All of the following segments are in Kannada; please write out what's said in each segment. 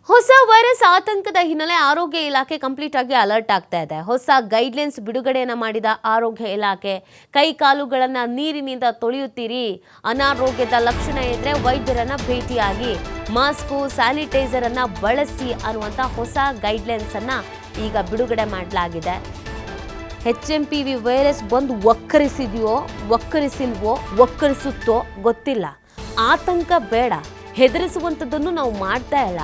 ಹೊಸ ವೈರಸ್ ಆತಂಕದ ಹಿನ್ನೆಲೆ ಆರೋಗ್ಯ ಇಲಾಖೆ ಕಂಪ್ಲೀಟ್ ಆಗಿ ಅಲರ್ಟ್ ಆಗ್ತಾ ಇದೆ. ಹೊಸ ಗೈಡ್ಲೈನ್ಸ್ ಬಿಡುಗಡೆಯನ್ನ ಮಾಡಿದ ಆರೋಗ್ಯ ಇಲಾಖೆ ಕೈ ಕಾಲುಗಳನ್ನ ನೀರಿನಿಂದ ತೊಳೆಯುತ್ತೀರಿ, ಅನಾರೋಗ್ಯದ ಲಕ್ಷಣ ಇದ್ರೆ ವೈದ್ಯರನ್ನ ಭೇಟಿಯಾಗಿ, ಮಾಸ್ಕು ಸ್ಯಾನಿಟೈಸರ್ ಅನ್ನ ಬಳಸಿ ಅನ್ನುವಂತ ಹೊಸ ಗೈಡ್ಲೈನ್ಸ್ ಅನ್ನ ಈಗ ಬಿಡುಗಡೆ ಮಾಡಲಾಗಿದೆ. HMPV ವೈರಸ್ ಬಂದು ಒಕ್ಕರಿಸಿದೆಯೋ ಒಕ್ಕರಿಸಿಲ್ವೋ ಒಕ್ಕರಿಸುತ್ತೋ ಗೊತ್ತಿಲ್ಲ. ಆತಂಕ ಬೇಡ, ಹೆದರಿಸುವಂಥದ್ದನ್ನು ನಾವು ಮಾಡ್ತಾ ಇಲ್ಲ.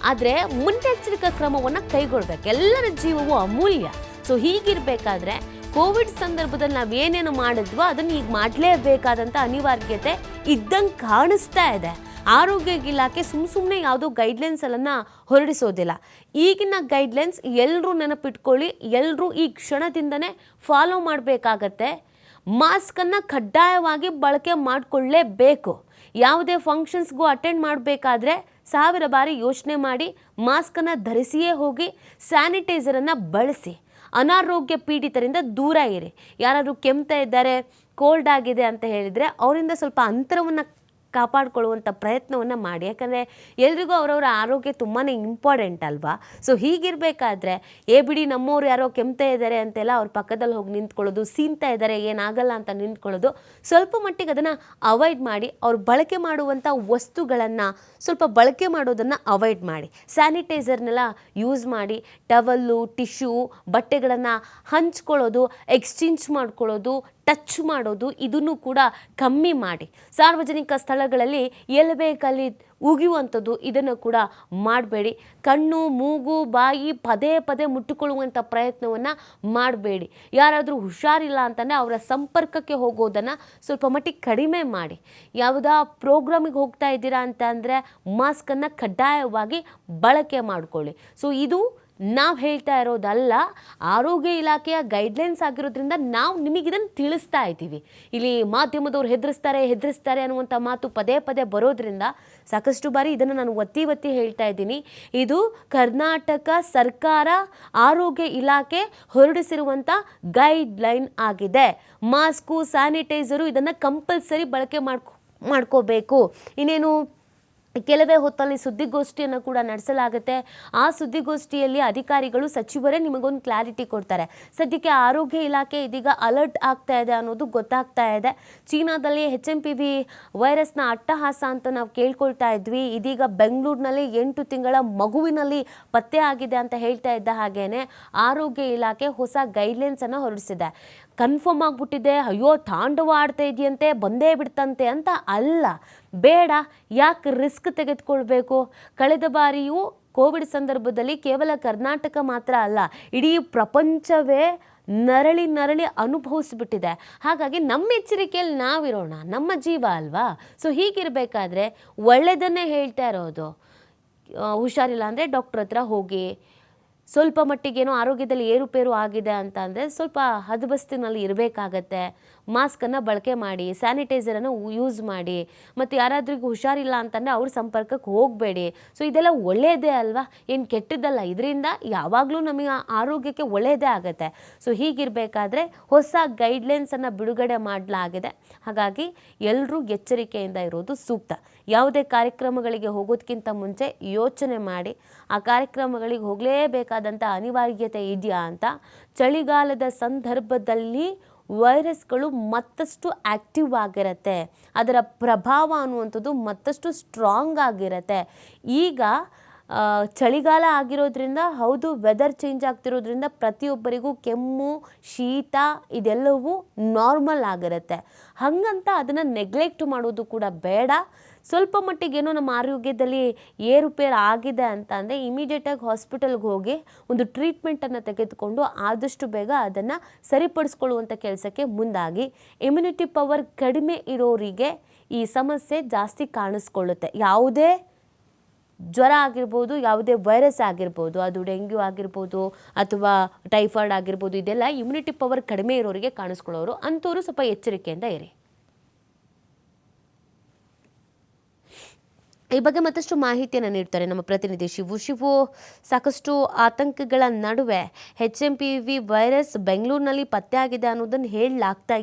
ಆದರೆ ಮುನ್ನೆಚ್ಚರಿಕಾ ಕ್ರಮವನ್ನು ಕೈಗೊಳ್ಬೇಕು. ಎಲ್ಲರ ಜೀವವು ಅಮೂಲ್ಯ. ಸೊ ಹೀಗಿರಬೇಕಾದ್ರೆ ಕೋವಿಡ್ ಸಂದರ್ಭದಲ್ಲಿ ನಾವೇನೇನು ಮಾಡಿದ್ವೋ ಅದನ್ನು ಈಗ ಮಾಡಲೇಬೇಕಾದಂಥ ಅನಿವಾರ್ಯತೆ ಇದ್ದಂಗೆ ಕಾಣಿಸ್ತಾ ಇದೆ. ಆರೋಗ್ಯ ಇಲಾಖೆ ಸುಮ್ಮನೆ ಯಾವುದೋ ಗೈಡ್ಲೈನ್ಸನ್ನು ಹೊರಡಿಸೋದಿಲ್ಲ. ಈಗಿನ ಗೈಡ್ಲೈನ್ಸ್ ಎಲ್ಲರೂ ನೆನಪಿಟ್ಕೊಳ್ಳಿ, ಎಲ್ಲರೂ ಈ ಕ್ಷಣದಿಂದನೇ ಫಾಲೋ ಮಾಡಬೇಕಾಗತ್ತೆ. ಮಾಸ್ಕನ್ನು ಕಡ್ಡಾಯವಾಗಿ ಬಳಕೆ ಮಾಡಿಕೊಳ್ಳಲೇಬೇಕು. ಯಾವುದೇ ಫಂಕ್ಷನ್ಸ್ಗೂ ಅಟೆಂಡ್ ಮಾಡಬೇಕಾದ್ರೆ 1000 ಬಾರಿ ಯೋಚನೆ ಮಾಡಿ ಮಾಸ್ಕನ್ನು ಧರಿಸಿಯೇ ಹೋಗಿ, ಸ್ಯಾನಿಟೈಸರನ್ನು ಬಳಸಿ, ಅನಾರೋಗ್ಯ ಪೀಡಿತರಿಂದ ದೂರ ಇರಿ. ಯಾರಾದರೂ ಕೆಮ್ತಾ ಇದ್ದಾರೆ, ಕೋಲ್ಡ್ ಆಗಿದೆ ಅಂತ ಹೇಳಿದರೆ ಅವರಿಂದ ಸ್ವಲ್ಪ ಅಂತರವನ್ನು ಕಾಪಾಡಿಕೊಳ್ಳುವಂಥ ಪ್ರಯತ್ನವನ್ನು ಮಾಡಿ. ಯಾಕಂದರೆ ಎಲ್ರಿಗೂ ಅವರವರ ಆರೋಗ್ಯ ತುಂಬಾ ಇಂಪಾರ್ಟೆಂಟ್ ಅಲ್ವಾ. ಸೊ ಹೀಗಿರಬೇಕಾದ್ರೆ ಬಿಡಿ ನಮ್ಮವ್ರು ಯಾರೋ ಕೆಮ್ತಾ ಇದ್ದಾರೆ ಅಂತೆಲ್ಲ ಅವ್ರ ಪಕ್ಕದಲ್ಲಿ ಹೋಗಿ ನಿಂತ್ಕೊಳ್ಳೋದು, ಸೀನ್ತಾ ಇದ್ದಾರೆ ಏನಾಗಲ್ಲ ಅಂತ ನಿಂತ್ಕೊಳ್ಳೋದು, ಸ್ವಲ್ಪ ಮಟ್ಟಿಗೆ ಅದನ್ನು ಅವಾಯ್ಡ್ ಮಾಡಿ. ಅವ್ರು ಬಳಕೆ ಮಾಡುವಂಥ ವಸ್ತುಗಳನ್ನು ಸ್ವಲ್ಪ ಬಳಕೆ ಮಾಡೋದನ್ನು ಅವಾಯ್ಡ್ ಮಾಡಿ. ಸ್ಯಾನಿಟೈಸರ್ನೆಲ್ಲ ಯೂಸ್ ಮಾಡಿ. ಟವಲ್ಲು, ಟಿಶ್ಯೂ, ಬಟ್ಟೆಗಳನ್ನು ಹಂಚ್ಕೊಳ್ಳೋದು, ಎಕ್ಸ್ಚೇಂಜ್ ಮಾಡ್ಕೊಳ್ಳೋದು, ಟಚ್ ಮಾಡೋದು ಇದನ್ನು ಕೂಡ ಕಮ್ಮಿ ಮಾಡಿ. ಸಾರ್ವಜನಿಕ ಸ್ಥಳಗಳಲ್ಲಿ ಎಲ್ಲಿ ಬೇಕಲ್ಲಿ ಉಗಿಯುವಂಥದ್ದು ಇದನ್ನು ಕೂಡ ಮಾಡಬೇಡಿ. ಕಣ್ಣು, ಮೂಗು, ಬಾಯಿ ಪದೇ ಪದೇ ಮುಟ್ಟಿಕೊಳ್ಳುವಂಥ ಪ್ರಯತ್ನವನ್ನು ಮಾಡಬೇಡಿ. ಯಾರಾದರೂ ಹುಷಾರಿಲ್ಲ ಅಂತಂದರೆ ಅವರ ಸಂಪರ್ಕಕ್ಕೆ ಹೋಗೋದನ್ನು ಸ್ವಲ್ಪ ಮಟ್ಟಿಗೆ ಕಡಿಮೆ ಮಾಡಿ. ಯಾವುದೋ ಪ್ರೋಗ್ರಾಮಿಗೆ ಹೋಗ್ತಾ ಇದ್ದೀರಾ ಅಂತ ಅಂದರೆ ಮಾಸ್ಕನ್ನು ಕಡ್ಡಾಯವಾಗಿ ಬಳಕೆ ಮಾಡಿಕೊಳ್ಳಿ. ಸೊ ಇದು ನಾವು ಹೇಳ್ತಾ ಇರೋದಲ್ಲ, ಆರೋಗ್ಯ ಇಲಾಖೆಯ ಗೈಡ್ಲೈನ್ಸ್ ಆಗಿರೋದ್ರಿಂದ ನಾವು ನಿಮಗಿದನ್ನು ತಿಳಿಸ್ತಾ ಇದ್ದೀವಿ. ಇಲ್ಲಿ ಮಾಧ್ಯಮದವ್ರು ಹೆದರಿಸ್ತಾರೆ ಅನ್ನುವಂಥ ಮಾತು ಪದೇ ಪದೇ ಬರೋದ್ರಿಂದ ಸಾಕಷ್ಟು ಬಾರಿ ಇದನ್ನು ನಾನು ಒತ್ತಿ ಹೇಳ್ತಾ ಇದ್ದೀನಿ. ಇದು ಕರ್ನಾಟಕ ಸರ್ಕಾರ ಆರೋಗ್ಯ ಇಲಾಖೆ ಹೊರಡಿಸಿರುವಂಥ ಗೈಡ್ಲೈನ್ ಆಗಿದೆ. ಮಾಸ್ಕು, ಸ್ಯಾನಿಟೈಸರು ಇದನ್ನು ಕಂಪಲ್ಸರಿ ಬಳಕೆ ಮಾಡ್ಕೋಬೇಕು. ಇನ್ನೇನು ಕೆಲವೇ ಹೊತ್ತಲ್ಲಿ ಸುದ್ದಿಗೋಷ್ಠಿಯನ್ನು ಕೂಡ ನಡೆಸಲಾಗುತ್ತೆ. ಆ ಸುದ್ದಿಗೋಷ್ಠಿಯಲ್ಲಿ ಅಧಿಕಾರಿಗಳು, ಸಚಿವರೇ ನಿಮಗೊಂದು ಕ್ಲಾರಿಟಿ ಕೊಡ್ತಾರೆ. ಸದ್ಯಕ್ಕೆ ಆರೋಗ್ಯ ಇಲಾಖೆ ಇದೀಗ ಅಲರ್ಟ್ ಆಗ್ತಾ ಇದೆ ಅನ್ನೋದು ಗೊತ್ತಾಗ್ತಾ ಇದೆ. ಚೀನಾದಲ್ಲಿ HMPV ವೈರಸ್ನ ಅಟ್ಟಹಾಸ ಅಂತ ನಾವು ಕೇಳ್ಕೊಳ್ತಾ ಇದ್ವಿ. ಇದೀಗ ಬೆಂಗಳೂರಿನಲ್ಲಿ 8 ತಿಂಗಳ ಮಗುವಿನಲ್ಲಿ ಪತ್ತೆ ಆಗಿದೆ ಅಂತ ಹೇಳ್ತಾ ಇದ್ದ ಹಾಗೇನೆ ಆರೋಗ್ಯ ಇಲಾಖೆ ಹೊಸ ಗೈಡ್ಲೈನ್ಸನ್ನು ಹೊರಡಿಸಿದೆ. ಕನ್ಫರ್ಮ್ ಆಗಿಬಿಟ್ಟಿದೆ, ಅಯ್ಯೋ ತಾಂಡವ ಆಡ್ತಾ ಇದೆಯಂತೆ, ಬಂದೇ ಬಿಡ್ತಂತೆ ಅಂತ ಅಲ್ಲ. ಬೇಡ, ಯಾಕೆ ರಿಸ್ಕ್ ತೆಗೆದುಕೊಳ್ಬೇಕು? ಕಳೆದ ಬಾರಿಯೂ ಕೋವಿಡ್ ಸಂದರ್ಭದಲ್ಲಿ ಕೇವಲ ಕರ್ನಾಟಕ ಮಾತ್ರ ಅಲ್ಲ, ಇಡೀ ಪ್ರಪಂಚವೇ ನರಳಿ ಅನುಭವಿಸ್ಬಿಟ್ಟಿದೆ. ಹಾಗಾಗಿ ನಮ್ಮ ಎಚ್ಚರಿಕೆಯಲ್ಲಿ ನಾವಿರೋಣ, ನಮ್ಮ ಜೀವ ಅಲ್ವಾ. ಸೊ ಹೀಗಿರಬೇಕಾದ್ರೆ ಒಳ್ಳೆಯದನ್ನೇ ಹೇಳ್ತಾ ಇರೋದು. ಹುಷಾರಿಲ್ಲ ಅಂದರೆ ಡಾಕ್ಟ್ರ್ ಹತ್ರ ಹೋಗಿ. ಸ್ವಲ್ಪ ಮಟ್ಟಿಗೇನೋ ಆರೋಗ್ಯದಲ್ಲಿ ಏರುಪೇರು ಆಗಿದೆ ಅಂತ ಅಂದರೆ ಸ್ವಲ್ಪ ಹದಬಸ್ತಿನಲ್ಲಿ ಇರಬೇಕಾಗತ್ತೆ. ಮಾಸ್ಕನ್ನು ಬಳಕೆ ಮಾಡಿ, ಸ್ಯಾನಿಟೈಸರನ್ನು ಯೂಸ್ ಮಾಡಿ. ಮತ್ತು ಯಾರಾದ್ರಿಗೂ ಹುಷಾರಿಲ್ಲ ಅಂತಂದರೆ ಅವ್ರ ಸಂಪರ್ಕಕ್ಕೆ ಹೋಗಬೇಡಿ. ಸೊ ಇದೆಲ್ಲ ಒಳ್ಳೆಯದೇ ಅಲ್ವಾ, ಏನು ಕೆಟ್ಟದ್ದಲ್ಲ. ಇದರಿಂದ ಯಾವಾಗಲೂ ನಮಗೆ ಆರೋಗ್ಯಕ್ಕೆ ಒಳ್ಳೆಯದೇ ಆಗುತ್ತೆ. ಸೊ ಹೀಗಿರಬೇಕಾದ್ರೆ ಹೊಸ ಗೈಡ್ಲೈನ್ಸನ್ನು ಬಿಡುಗಡೆ ಮಾಡಲಾಗಿದೆ. ಹಾಗಾಗಿ ಎಲ್ಲರೂ ಎಚ್ಚರಿಕೆಯಿಂದ ಇರೋದು ಸೂಕ್ತ. ಯಾವುದೇ ಕಾರ್ಯಕ್ರಮಗಳಿಗೆ ಹೋಗೋದಕ್ಕಿಂತ ಮುಂಚೆ ಯೋಚನೆ ಮಾಡಿ, ಆ ಕಾರ್ಯಕ್ರಮಗಳಿಗೆ ಹೋಗಲೇಬೇಕಾದಂಥ ಅನಿವಾರ್ಯತೆ ಇದೆಯಾ ಅಂತ. ಚಳಿಗಾಲದ ಸಂದರ್ಭದಲ್ಲಿ ವೈರಸ್ಗಳು ಮತ್ತಷ್ಟು ಆ್ಯಕ್ಟಿವ್ ಆಗಿರುತ್ತೆ, ಅದರ ಪ್ರಭಾವ ಅನ್ನುವಂಥದ್ದು ಮತ್ತಷ್ಟು ಸ್ಟ್ರಾಂಗ್ ಆಗಿರುತ್ತೆ. ಈಗ ಚಳಿಗಾಲ ಆಗಿರೋದ್ರಿಂದ, ಹೌದು ವೆದರ್ ಚೇಂಜ್ ಆಗ್ತಿರೋದ್ರಿಂದ ಪ್ರತಿಯೊಬ್ಬರಿಗೂ ಕೆಮ್ಮು, ಶೀತ ಇದೆಲ್ಲವೂ ನಾರ್ಮಲ್ ಆಗಿರುತ್ತೆ. ಹಾಗಂತ ಅದನ್ನು ನೆಗ್ಲೆಕ್ಟ್ ಮಾಡೋದು ಕೂಡ ಬೇಡ. ಸ್ವಲ್ಪ ಮಟ್ಟಿಗೇನೋ ನಮ್ಮ ಆರೋಗ್ಯದಲ್ಲಿ ಏರುಪೇರು ಆಗಿದೆ ಅಂತ ಅಂದರೆ ಇಮಿಡಿಯೇಟಾಗಿ ಹಾಸ್ಪಿಟಲ್ಗೆ ಹೋಗಿ ಒಂದು ಟ್ರೀಟ್ಮೆಂಟನ್ನು ತೆಗೆದುಕೊಂಡು ಆದಷ್ಟು ಬೇಗ ಅದನ್ನು ಸರಿಪಡಿಸ್ಕೊಳ್ಳುವಂಥ ಕೆಲಸಕ್ಕೆ ಮುಂದಾಗಿ. ಇಮ್ಯುನಿಟಿ ಪವರ್ ಕಡಿಮೆ ಇರೋರಿಗೆ ಈ ಸಮಸ್ಯೆ ಜಾಸ್ತಿ ಕಾಣಿಸ್ಕೊಳ್ಳುತ್ತೆ. ಯಾವುದೇ ಜ್ವರ ಆಗಿರ್ಬೋದು, ಯಾವುದೇ ವೈರಸ್ ಆಗಿರ್ಬೋದು, ಅದು ಡೆಂಗ್ಯೂ ಆಗಿರ್ಬೋದು ಅಥವಾ ಟೈಫಾಯ್ಡ್ ಆಗಿರ್ಬೋದು, ಇದೆಲ್ಲ ಇಮ್ಯುನಿಟಿ ಪವರ್ ಕಡಿಮೆ ಇರೋರಿಗೆ ಕಾಣಿಸ್ಕೊಳ್ಳೋರು. ಅಂಥವ್ರು ಸ್ವಲ್ಪ ಎಚ್ಚರಿಕೆಯಿಂದ ಇರಿ. ಈ ಬಗ್ಗೆ ಮತ್ತಷ್ಟು ಮಾಹಿತಿಯನ್ನು ನೀಡ್ತಾರೆ ನಮ್ಮ ಪ್ರತಿನಿಧಿ ಶಿವು. ಸಾಕಷ್ಟು ಆತಂಕಗಳ ನಡುವೆ HMPV ವೈರಸ್ ಬೆಂಗಳೂರಿನಲ್ಲಿ ಪತ್ತೆಯಾಗಿದೆ ಅನ್ನೋದನ್ನು ಹೇಳಲಾಗ್ತಾ.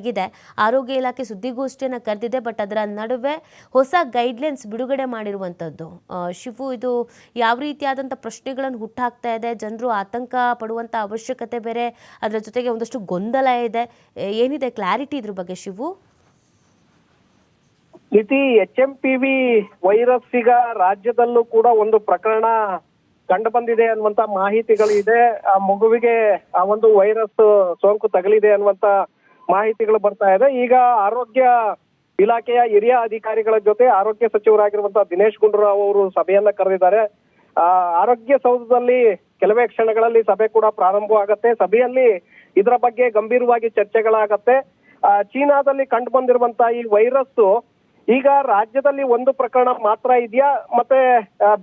ಆರೋಗ್ಯ ಇಲಾಖೆ ಸುದ್ದಿಗೋಷ್ಠಿಯನ್ನು ಕರೆದಿದೆ. ಬಟ್ ಅದರ ನಡುವೆ ಹೊಸ ಗೈಡ್ಲೈನ್ಸ್ ಬಿಡುಗಡೆ ಮಾಡಿರುವಂಥದ್ದು. ಶಿವು, ಇದು ಯಾವ ರೀತಿಯಾದಂಥ ಪ್ರಶ್ನೆಗಳನ್ನು ಹುಟ್ಟಾಕ್ತಾ ಇದೆ? ಜನರು ಆತಂಕ ಪಡುವಂಥ ಅವಶ್ಯಕತೆ ಬೇರೆ, ಅದರ ಜೊತೆಗೆ ಒಂದಷ್ಟು ಗೊಂದಲ ಇದೆ. ಏನಿದೆ ಕ್ಲಾರಿಟಿ ಇದ್ರ ಬಗ್ಗೆ ಶಿವು? ಇತಿ HMPV ವೈರಸ್ ಈಗ ರಾಜ್ಯದಲ್ಲೂ ಕೂಡ ಒಂದು ಪ್ರಕರಣ ಕಂಡು ಬಂದಿದೆ ಅನ್ನುವಂತ ಮಾಹಿತಿಗಳಿದೆ. ಆ ಮಗುವಿಗೆ ಆ ಒಂದು ವೈರಸ್ ಸೋಂಕು ತಗಲಿದೆ ಅನ್ನುವಂತ ಮಾಹಿತಿಗಳು ಬರ್ತಾ ಇದೆ. ಈಗ ಆರೋಗ್ಯ ಇಲಾಖೆಯ ಹಿರಿಯ ಅಧಿಕಾರಿಗಳ ಜೊತೆ ಆರೋಗ್ಯ ಸಚಿವರಾಗಿರುವಂತಹ ದಿನೇಶ್ ಗುಂಡೂರಾವ್ ಅವರು ಸಭೆಯನ್ನ ಕರೆದಿದ್ದಾರೆ. ಆರೋಗ್ಯ ಸೌಧದಲ್ಲಿ ಕೆಲವೇ ಕ್ಷಣಗಳಲ್ಲಿ ಸಭೆ ಕೂಡ ಪ್ರಾರಂಭವಾಗತ್ತೆ. ಸಭೆಯಲ್ಲಿ ಇದರ ಬಗ್ಗೆ ಗಂಭೀರವಾಗಿ ಚರ್ಚೆಗಳಾಗತ್ತೆ. ಚೀನಾದಲ್ಲಿ ಕಂಡು ಬಂದಿರುವಂತಹ ಈ ವೈರಸ್ ಈಗ ರಾಜ್ಯದಲ್ಲಿ ಒಂದು ಪ್ರಕರಣ ಮಾತ್ರ ಇದೆಯಾ, ಮತ್ತೆ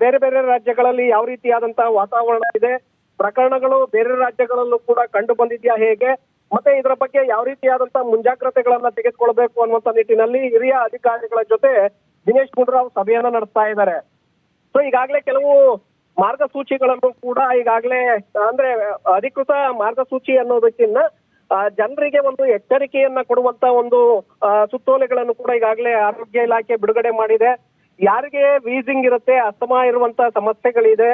ಬೇರೆ ಬೇರೆ ರಾಜ್ಯಗಳಲ್ಲಿ ಯಾವ ರೀತಿಯಾದಂತಹ ವಾತಾವರಣ ಇದೆ, ಪ್ರಕರಣಗಳು ಬೇರೆ ರಾಜ್ಯಗಳಲ್ಲೂ ಕೂಡ ಕಂಡು ಬಂದಿದ್ಯಾ ಹೇಗೆ, ಮತ್ತೆ ಇದರ ಬಗ್ಗೆ ಯಾವ ರೀತಿಯಾದಂತಹ ಮುಂಜಾಗ್ರತೆಗಳನ್ನ ತೆಗೆದುಕೊಳ್ಬೇಕು ಅನ್ನುವಂತ ನಿಟ್ಟಿನಲ್ಲಿ ಹಿರಿಯ ಅಧಿಕಾರಿಗಳ ಜೊತೆ ದಿನೇಶ್ ಗುಂಡೂರಾವ್ ಸಭೆಯನ್ನ ನಡೆಸ್ತಾ ಇದ್ದಾರೆ. ಸೊ ಈಗಾಗಲೇ ಕೆಲವು ಮಾರ್ಗಸೂಚಿಗಳನ್ನು ಕೂಡ ಈಗಾಗಲೇ ಅಂದ್ರೆ ಅಧಿಕೃತ ಮಾರ್ಗಸೂಚಿ ಅನ್ನೋದಕ್ಕಿಂತ ಜನರಿಗೆ ಒಂದು ಎಚ್ಚರಿಕೆಯನ್ನ ಕೊಡುವಂತ ಒಂದು ಸುತ್ತೋಲೆಗಳನ್ನು ಕೂಡ ಈಗಾಗಲೇ ಆರೋಗ್ಯ ಇಲಾಖೆ ಬಿಡುಗಡೆ ಮಾಡಿದೆ. ಯಾರಿಗೆ ವೀಸಿಂಗ್ ಇರುತ್ತೆ, ಅಸ್ತಮಾ ಇರುವಂತ ಸಮಸ್ಯೆಗಳಿದೆ,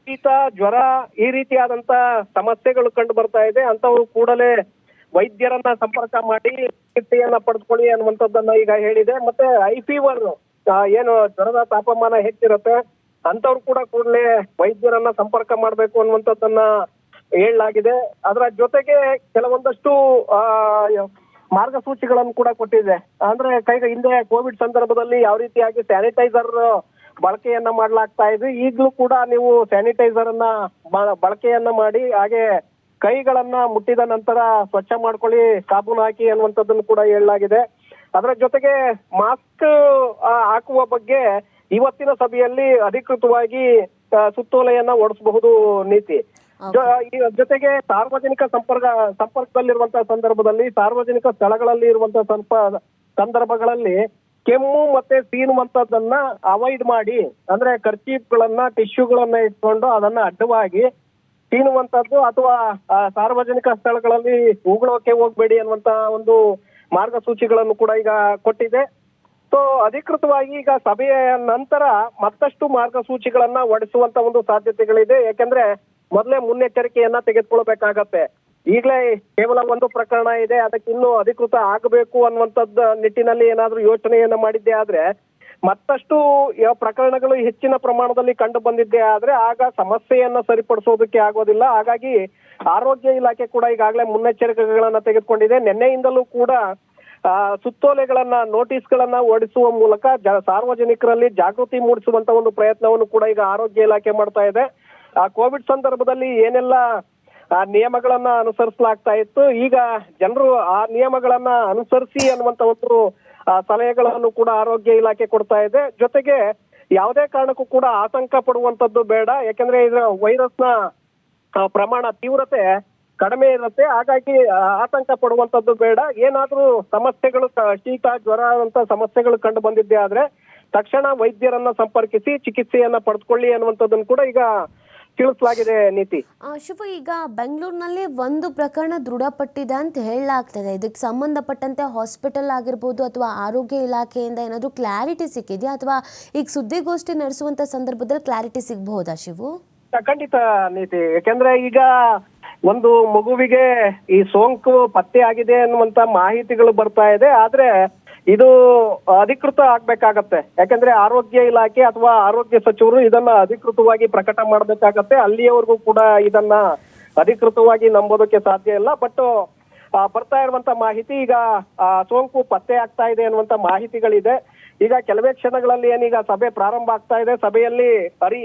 ಶೀತ ಜ್ವರ ಈ ರೀತಿಯಾದಂತ ಸಮಸ್ಯೆಗಳು ಕಂಡು ಬರ್ತಾ ಇದೆ, ಅಂತವರು ಕೂಡಲೇ ವೈದ್ಯರನ್ನ ಸಂಪರ್ಕ ಮಾಡಿ ಚಿಕಿತ್ಸೆಯನ್ನ ಪಡೆದುಕೊಳ್ಳಿ ಅನ್ನುವಂಥದ್ದನ್ನ ಈಗ ಹೇಳಿದೆ. ಮತ್ತೆ ಐ ಫೀವರ್ ಏನು ಜ್ವರದ ತಾಪಮಾನ ಹೆಚ್ಚಿರುತ್ತೆ ಅಂತವ್ರು ಕೂಡ ಕೂಡಲೇ ವೈದ್ಯರನ್ನ ಸಂಪರ್ಕ ಮಾಡ್ಬೇಕು ಅನ್ನುವಂಥದ್ದನ್ನ ಹೇಳಲಾಗಿದೆ. ಅದರ ಜೊತೆಗೆ ಕೆಲವೊಂದಷ್ಟು ಮಾರ್ಗಸೂಚಿಗಳನ್ನು ಕೂಡ ಕೊಟ್ಟಿದೆ. ಅಂದ್ರೆ ಹಿಂದೆ ಕೋವಿಡ್ ಸಂದರ್ಭದಲ್ಲಿ ಯಾವ ರೀತಿಯಾಗಿ ಸ್ಯಾನಿಟೈಸರ್ ಬಳಕೆಯನ್ನ ಮಾಡ್ಲಾಗ್ತಾ ಇದೆ, ಈಗಲೂ ಕೂಡ ನೀವು ಸ್ಯಾನಿಟೈಸರ್ ಅನ್ನ ಬಳಕೆಯನ್ನ ಮಾಡಿ, ಹಾಗೆ ಕೈಗಳನ್ನ ಮುಟ್ಟಿದ ನಂತರ ಸ್ವಚ್ಛ ಮಾಡ್ಕೊಳ್ಳಿ, ಸಾಬೂನು ಹಾಕಿ ಅನ್ನುವಂಥದ್ದನ್ನು ಕೂಡ ಹೇಳಲಾಗಿದೆ. ಅದರ ಜೊತೆಗೆ ಮಾಸ್ಕ್ ಹಾಕುವ ಬಗ್ಗೆ ಇವತ್ತಿನ ಸಭೆಯಲ್ಲಿ ಅಧಿಕೃತವಾಗಿ ಸುತ್ತೋಲೆಯನ್ನ ಹೊರಡಿಸಬಹುದು ನೀತಿ. ಜೊತೆಗೆ ಸಾರ್ವಜನಿಕ ಸಂಪರ್ಕದಲ್ಲಿರುವಂತಹ ಸಂದರ್ಭದಲ್ಲಿ, ಸಾರ್ವಜನಿಕ ಸ್ಥಳಗಳಲ್ಲಿ ಇರುವಂತಹ ಸಂದರ್ಭಗಳಲ್ಲಿ ಕೆಮ್ಮು ಮತ್ತೆ ಸೀನುವಂತದ್ದನ್ನ ಅವಾಯ್ಡ್ ಮಾಡಿ, ಅಂದ್ರೆ ಕರ್ಚೀಫ್ಗಳನ್ನ ಟಿಶ್ಯೂಗಳನ್ನ ಇಟ್ಕೊಂಡು ಅದನ್ನ ಅಡ್ಡವಾಗಿ ಸೀನುವಂತದ್ದು ಅಥವಾ ಸಾರ್ವಜನಿಕ ಸ್ಥಳಗಳಲ್ಲಿ ಉಗುಳೋಕೆ ಹೋಗ್ಬೇಡಿ ಅನ್ನುವಂತ ಒಂದು ಮಾರ್ಗಸೂಚಿಗಳನ್ನು ಕೂಡ ಈಗ ಕೊಟ್ಟಿದೆ. ಸೊ ಅಧಿಕೃತವಾಗಿ ಈಗ ಸಭೆಯ ನಂತರ ಮತ್ತಷ್ಟು ಮಾರ್ಗಸೂಚಿಗಳನ್ನ ಹೊರಡಿಸುವಂತ ಒಂದು ಸಾಧ್ಯತೆಗಳಿದೆ. ಯಾಕೆಂದ್ರೆ ಮೊದಲೇ ಮುನ್ನೆಚ್ಚರಿಕೆಯನ್ನ ತೆಗೆದುಕೊಳ್ಬೇಕಾಗತ್ತೆ. ಈಗಲೇ ಕೇವಲ ಒಂದು ಪ್ರಕರಣ ಇದೆ, ಅದಕ್ಕೆ ಇನ್ನೂ ಅಧಿಕೃತ ಆಗಬೇಕು ಅನ್ನುವಂಥದ್ದು ನಿಟ್ಟಿನಲ್ಲಿ ಏನಾದ್ರೂ ಯೋಚನೆಯನ್ನ ಮಾಡಿದ್ದೆ ಆದ್ರೆ, ಮತ್ತಷ್ಟು ಪ್ರಕರಣಗಳು ಹೆಚ್ಚಿನ ಪ್ರಮಾಣದಲ್ಲಿ ಕಂಡು ಬಂದಿದ್ದೆ ಆದ್ರೆ ಆಗ ಸಮಸ್ಯೆಯನ್ನ ಸರಿಪಡಿಸೋದಕ್ಕೆ ಆಗೋದಿಲ್ಲ. ಹಾಗಾಗಿ ಆರೋಗ್ಯ ಇಲಾಖೆ ಕೂಡ ಈಗಾಗಲೇ ಮುನ್ನೆಚ್ಚರಿಕೆಗಳನ್ನ ತೆಗೆದುಕೊಂಡಿದೆ. ನಿನ್ನೆಯಿಂದಲೂ ಕೂಡ ಸುತ್ತೋಲೆಗಳನ್ನ, ನೋಟಿಸ್ಗಳನ್ನ ಹೊರಡಿಸುವ ಮೂಲಕ ಸಾರ್ವಜನಿಕರಲ್ಲಿ ಜಾಗೃತಿ ಮೂಡಿಸುವಂತ ಒಂದು ಪ್ರಯತ್ನವನ್ನು ಕೂಡ ಈಗ ಆರೋಗ್ಯ ಇಲಾಖೆ ಮಾಡ್ತಾ ಇದೆ. ಕೋವಿಡ್ ಸಂದರ್ಭದಲ್ಲಿ ಏನೆಲ್ಲ ನಿಯಮಗಳನ್ನ ಅನುಸರಿಸಲಾಗ್ತಾ ಇತ್ತು, ಈಗ ಜನರು ಆ ನಿಯಮಗಳನ್ನ ಅನುಸರಿಸಿ ಅನ್ನುವಂತ ಒಂದು ಸಲಹೆಗಳನ್ನು ಕೂಡ ಆರೋಗ್ಯ ಇಲಾಖೆ ಕೊಡ್ತಾ ಇದೆ. ಜೊತೆಗೆ ಯಾವುದೇ ಕಾರಣಕ್ಕೂ ಕೂಡ ಆತಂಕ ಪಡುವಂತದ್ದು ಬೇಡ. ಯಾಕಂದ್ರೆ ಇದರ ವೈರಸ್ನ ಪ್ರಮಾಣ ತೀವ್ರತೆ ಕಡಿಮೆ ಇರುತ್ತೆ. ಹಾಗಾಗಿ ಆತಂಕ ಪಡುವಂತದ್ದು ಬೇಡ. ಏನಾದ್ರೂ ಸಮಸ್ಯೆಗಳು, ಶೀತ ಜ್ವರ ಅಂತ ಸಮಸ್ಯೆಗಳು ಕಂಡು ಬಂದಿದ್ದೆ ಆದ್ರೆ ತಕ್ಷಣ ವೈದ್ಯರನ್ನ ಸಂಪರ್ಕಿಸಿ ಚಿಕಿತ್ಸೆಯನ್ನ ಪಡೆದುಕೊಳ್ಳಿ ಅನ್ನುವಂಥದ್ದನ್ನು ಕೂಡ ಈಗ ತಿಳಿಸಲಾಗಿದೆ ನೀತಿ. ಶಿವ, ಈಗ ಬೆಂಗಳೂರಿನಲ್ಲಿ ಒಂದು ಪ್ರಕರಣ ದೃಢಪಟ್ಟಿದೆ ಅಂತ ಹೇಳಲಾಗ್ತದೆ. ಇದಕ್ಕೆ ಸಂಬಂಧಪಟ್ಟಂತೆ ಹಾಸ್ಪಿಟಲ್ ಆಗಿರ್ಬೋದು ಅಥವಾ ಆರೋಗ್ಯ ಇಲಾಖೆಯಿಂದ ಏನಾದರೂ ಕ್ಲಾರಿಟಿ ಸಿಕ್ಕಿದೆಯಾ, ಅಥವಾ ಈಗ ಸುದ್ದಿಗೋಷ್ಠಿ ನಡೆಸುವಂತ ಸಂದರ್ಭದಲ್ಲಿ ಕ್ಲಾರಿಟಿ ಸಿಗಬಹುದಾ ಶಿವು? ಖಂಡಿತ ನೀತಿ. ಯಾಕಂದ್ರೆ ಈಗ ಒಂದು ಮಗುವಿಗೆ ಈ ಸೋಂಕು ಪತ್ತೆ ಆಗಿದೆ ಅನ್ನುವಂತ ಮಾಹಿತಿಗಳು ಬರ್ತಾ ಇದೆ. ಆದ್ರೆ ಇದು ಅಧಿಕೃತ ಆಗ್ಬೇಕಾಗತ್ತೆ. ಯಾಕಂದ್ರೆ ಆರೋಗ್ಯ ಇಲಾಖೆ ಅಥವಾ ಆರೋಗ್ಯ ಸಚಿವರು ಇದನ್ನ ಅಧಿಕೃತವಾಗಿ ಪ್ರಕಟ ಮಾಡ್ಬೇಕಾಗತ್ತೆ. ಅಲ್ಲಿಯವರೆಗೂ ಕೂಡ ಇದನ್ನ ಅಧಿಕೃತವಾಗಿ ನಂಬೋದಕ್ಕೆ ಸಾಧ್ಯ ಇಲ್ಲ. ಬಟ್ ಬರ್ತಾ ಇರುವಂತ ಮಾಹಿತಿ ಈಗ ಸೋಂಕು ಪತ್ತೆ ಆಗ್ತಾ ಇದೆ ಅನ್ನುವಂತ ಮಾಹಿತಿಗಳಿದೆ. ಈಗ ಕೆಲವೇ ಕ್ಷಣಗಳಲ್ಲಿ ಏನೀಗ ಸಭೆ ಪ್ರಾರಂಭ ಆಗ್ತಾ ಇದೆ. ಸಭೆಯಲ್ಲಿ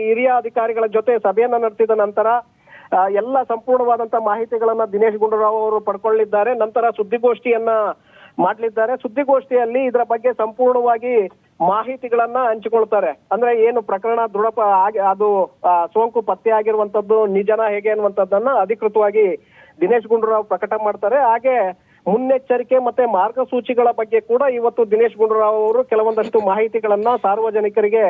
ಹಿರಿಯ ಅಧಿಕಾರಿಗಳ ಜೊತೆ ಸಭೆಯನ್ನ ನಡೆಸಿದ ನಂತರ ಎಲ್ಲ ಸಂಪೂರ್ಣವಾದಂತ ಮಾಹಿತಿಗಳನ್ನ ದಿನೇಶ್ ಗುಂಡೂರಾವ್ ಅವರು ಪಡ್ಕೊಳ್ಳಿದ್ದಾರೆ. ನಂತರ ಸುದ್ದಿಗೋಷ್ಠಿಯನ್ನ ಮಾಡ್ಲಿದ್ದಾರೆ. ಸುದ್ದಿಗೋಷ್ಠಿಯಲ್ಲಿ ಇದರ ಬಗ್ಗೆ ಸಂಪೂರ್ಣವಾಗಿ ಮಾಹಿತಿಗಳನ್ನ ಹಂಚಿಕೊಳ್ತಾರೆ. ಅಂದ್ರೆ ಏನು ಪ್ರಕರಣ ಅದು ಸೋಂಕು ಪತ್ತೆ ಆಗಿರುವಂತದ್ದು ನಿಜನಾ ಹೇಗೆ ಅನ್ನುವಂಥದ್ದನ್ನ ಅಧಿಕೃತವಾಗಿ ದಿನೇಶ್ ಗುಂಡೂರಾವ್ ಪ್ರಕಟ ಮಾಡ್ತಾರೆ. ಹಾಗೆ ಮುನ್ನೆಚ್ಚರಿಕೆ ಮತ್ತೆ ಮಾರ್ಗಸೂಚಿಗಳ ಬಗ್ಗೆ ಕೂಡ ಇವತ್ತು ದಿನೇಶ್ ಗುಂಡೂರಾವ್ ಅವರು ಕೆಲವೊಂದಷ್ಟು ಮಾಹಿತಿಗಳನ್ನ ಸಾರ್ವಜನಿಕರಿಗೆ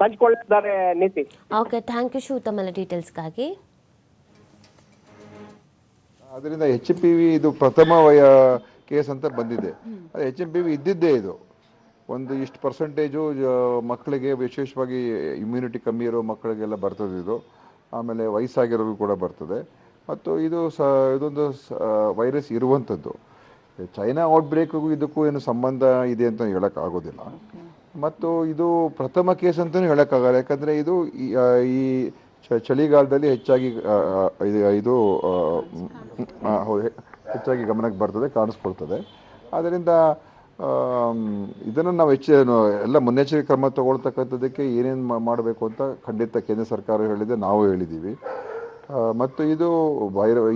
ಹಂಚಿಕೊಳ್ಳಿದ್ದಾರೆ ನೀತಿ. ಓಕೆ, ಥ್ಯಾಂಕ್ ಯು ಶಿವ್ ತಮ್ಮೆಲ್ಲ ಡೀಟೇಲ್ಸ್ಗಾಗಿ. ಅದರಿಂದ HMPV ಇದು ಪ್ರಥಮ ಕೇಸ್ ಅಂತ ಬಂದಿದೆ. ಅದು HMPV ಇದ್ದಿದ್ದೇ ಇದು ಒಂದು ಇಷ್ಟು ಪರ್ಸೆಂಟೇಜು ಮಕ್ಕಳಿಗೆ, ವಿಶೇಷವಾಗಿ ಇಮ್ಯುನಿಟಿ ಕಮ್ಮಿ ಇರೋ ಮಕ್ಕಳಿಗೆಲ್ಲ ಬರ್ತದೆ ಇದು. ಆಮೇಲೆ ವಯಸ್ಸಾಗಿರೋರು ಕೂಡ ಬರ್ತದೆ. ಮತ್ತು ಇದೊಂದು ವೈರಸ್ ಇರುವಂಥದ್ದು. ಚೈನಾ ಔಟ್ಬ್ರೇಕ್ಗೂ ಇದಕ್ಕೂ ಏನು ಸಂಬಂಧ ಇದೆ ಅಂತ ಹೇಳೋಕ್ಕಾಗೋದಿಲ್ಲ. ಮತ್ತು ಇದು ಪ್ರಥಮ ಕೇಸ್ ಅಂತಲೂ ಹೇಳೋಕ್ಕಾಗಲ್ಲ. ಯಾಕಂದರೆ ಇದು ಈ ಚಳಿಗಾಲದಲ್ಲಿ ಹೆಚ್ಚಾಗಿ ಇದು ಹೆಚ್ಚಾಗಿ ಗಮನಕ್ಕೆ ಬರ್ತದೆ, ಕಾಣಿಸ್ಕೊಳ್ತದೆ. ಆದ್ದರಿಂದ ಇದನ್ನು ನಾವು ಎಲ್ಲ ಮುನ್ನೆಚ್ಚರಿಕೆ ಕ್ರಮ ತಗೊಳ್ತಕ್ಕಂಥದ್ದಕ್ಕೆ ಏನೇನು ಮಾಡಬೇಕು ಅಂತ ಖಂಡಿತ ಕೇಂದ್ರ ಸರ್ಕಾರ ಹೇಳಿದೆ, ನಾವು ಹೇಳಿದ್ದೀವಿ. ಮತ್ತು ಇದು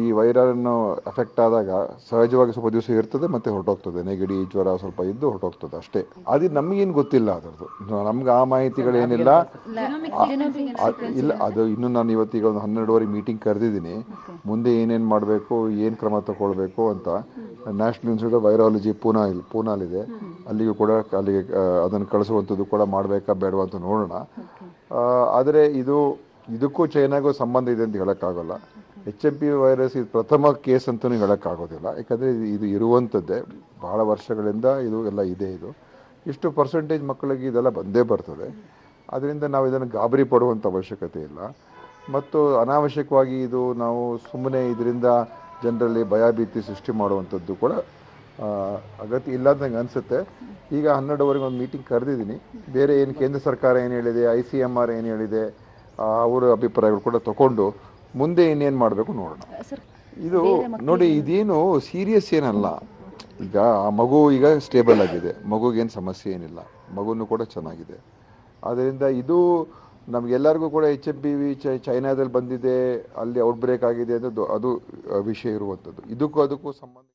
ಈ ವೈರನ್ನು ಅಫೆಕ್ಟ್ ಆದಾಗ ಸಹಜವಾಗಿ ಸ್ವಲ್ಪ ದಿವಸ ಇರ್ತದೆ ಮತ್ತು ಹೊರಟೋಗ್ತದೆ. ನೆಗಡಿ, ಜ್ವರ ಸ್ವಲ್ಪ ಇದ್ದು ಹೊರಟೋಗ್ತದೆ ಅಷ್ಟೇ. ಅದು ನಮಗೇನು ಗೊತ್ತಿಲ್ಲ, ಅದರದ್ದು ನಮ್ಗೆ ಆ ಮಾಹಿತಿಗಳೇನಿಲ್ಲ. ಇಲ್ಲ, ಅದು ಇನ್ನೂ ನಾನು ಇವತ್ತೀಗ ಒಂದು 12:30 ಮೀಟಿಂಗ್ ಕರೆದಿದ್ದೀನಿ. ಮುಂದೆ ಏನೇನು ಮಾಡಬೇಕು, ಏನು ಕ್ರಮ ತಗೊಳ್ಬೇಕು ಅಂತ ನ್ಯಾಷನಲ್ ಇನ್ಸ್ಟಿಟ್ಯೂಟ್ ಆಫ್ ವೈರಾಲಜಿ ಪೂನಾಲಿದೆ, ಅಲ್ಲಿಗೂ ಕೂಡ ಅಲ್ಲಿಗೆ ಅದನ್ನು ಕಳಿಸುವಂಥದ್ದು ಕೂಡ ಮಾಡಬೇಕಾ ಬೇಡವಾ ಅಂತ ನೋಡೋಣ. ಆದರೆ ಇದಕ್ಕೂ ಚೈನಾಗೂ ಸಂಬಂಧ ಇದೆ ಅಂತ ಹೇಳೋಕ್ಕಾಗಲ್ಲ. HMPV ವೈರಸ್ ಇದು ಪ್ರಥಮ ಕೇಸ್ ಅಂತಲೂ ಹೇಳೋಕ್ಕಾಗೋದಿಲ್ಲ. ಯಾಕಂದರೆ ಇದು ಇರುವಂಥದ್ದೇ ಭಾಳ ವರ್ಷಗಳಿಂದ ಇದು ಎಲ್ಲ ಇದೆ. ಇಷ್ಟು ಪರ್ಸೆಂಟೇಜ್ ಮಕ್ಕಳಿಗೆ ಇದೆಲ್ಲ ಬಂದೇ ಬರ್ತದೆ. ಅದರಿಂದ ನಾವು ಇದನ್ನು ಗಾಬರಿ ಪಡುವಂಥ ಅವಶ್ಯಕತೆ ಇಲ್ಲ. ಮತ್ತು ಅನಾವಶ್ಯಕವಾಗಿ ನಾವು ಸುಮ್ಮನೆ ಇದರಿಂದ ಜನರಲ್ಲಿ ಭಯಭೀತಿ ಸೃಷ್ಟಿ ಮಾಡುವಂಥದ್ದು ಕೂಡ ಅಗತ್ಯ ಇಲ್ಲ ಅಂತ ನಂಗೆ ಅನಿಸುತ್ತೆ. ಈಗ 12:30 ಒಂದು ಮೀಟಿಂಗ್ ಕರೆದಿದ್ದೀನಿ. ಬೇರೆ ಏನು ಕೇಂದ್ರ ಸರ್ಕಾರ ಏನು ಹೇಳಿದೆ, ICMR ಏನು ಹೇಳಿದೆ, ಅವರ ಅಭಿಪ್ರಾಯಗಳು ಕೂಡ ತಗೊಂಡು ಮುಂದೆ ಇನ್ನೇನು ಮಾಡಬೇಕು ನೋಡೋಣ. ಇದು ನೋಡಿ, ಇದೇನು ಸೀರಿಯಸ್ ಏನಲ್ಲ. ಈಗ ಆ ಮಗು ಈಗ ಸ್ಟೇಬಲ್ ಆಗಿದೆ, ಮಗುಗೇನು ಸಮಸ್ಯೆ ಏನಿಲ್ಲ, ಮಗುನೂ ಕೂಡ ಚೆನ್ನಾಗಿದೆ. ಆದ್ದರಿಂದ ಇದು ನಮಗೆಲ್ಲರಿಗೂ ಕೂಡ HMPV ಚೈನಾದಲ್ಲಿ ಬಂದಿದೆ, ಅಲ್ಲಿ ಔಟ್ಬ್ರೇಕ್ ಆಗಿದೆ ಅಂತ ಅದು ವಿಷಯ ಇರುವಂಥದ್ದು. ಇದಕ್ಕೂ ಸಂಬಂಧ